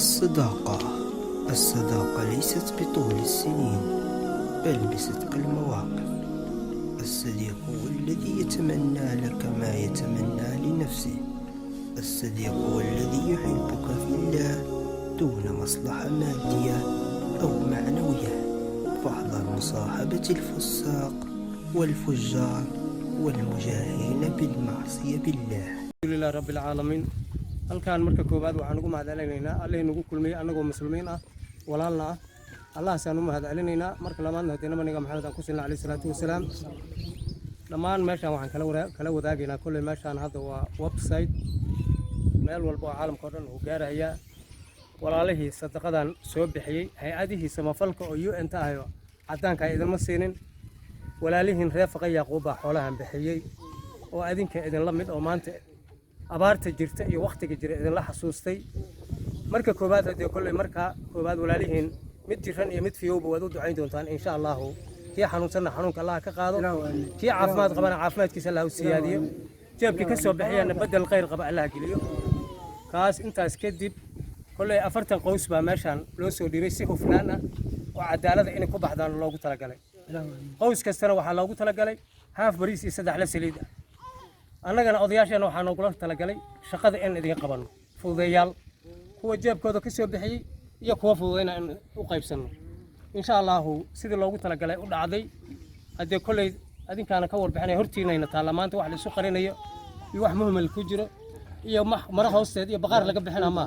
الصداقة. الصداقة ليست بطول السنين، بل بصدق المواقف. الصديق هو الذي يتمنى لك ما يتمنى لنفسه. الصديق هو الذي يحبك في الله دون مصلحة مادية أو معنوية. فاحذر مصاحبة الفساق والفجار والمجاهرين بالمعصية بالله. الحمد لله رب العالمين. halkaan marka koobaad waxaan ugu mahadcelinaynaa alle nagu kulmiyay anagoo muslimiin ah walaalna ah allah saan u mahadcelinaynaa marka labaadna hadina maniga maxamed aan ku silnaa alayhi salaatu wasalaam dhamaan meeshaan waxaan kala wadaagaynaa kulli meeshaan hadda waa website meel walba oo caalamka oo dhan uu gaaraya walaalihii sadaqadan soo bixiyay hay'adihii samafalka oo UN ta ahayo cadaanka idinma siinin walaalihiin reer Faqay Yaquub xoolahan bixiyay oo adinka idin la mid oo maanta abaarta jirta iyo waqtiga jira idin la xasuustay marka koobaad hadii kulli marka koobaad walaalihiin mid jiran iyo mid fiyowba wada ducayn doontaan insha Allah kii xanuunsan xanuunka Allah ka qaado kii caafimaad qabana caafimaadkiisa Allah u siyaadiyo jeebkii ka soo bixiyana badal khayr qaba Allah geliyo kaas intaas kadib kulli 40 qoys baa meeshan loo soo dhiibay si hufnaan ah oo cadaalad in ku baxdaan loogu talagalay qoys kastana waxa loogu talagalay haaf bariis iyo saddex la saliid annagana odayaashana waxaa noogula talagalay shaqada in idin qabano fududeeyaal kuwa jeebkooda ka soo bixiyay iyo kuwa fududeyna in u qaybsano insha Allah sidii loogu talagalay u dhacday hadii kulay adinkaana ka warbixinay hortiinayna taala maanta wax la isu qarinayo iyo wax muhiim ku jiro iyo mara hoosteed iyo baqaar laga bixinaa ma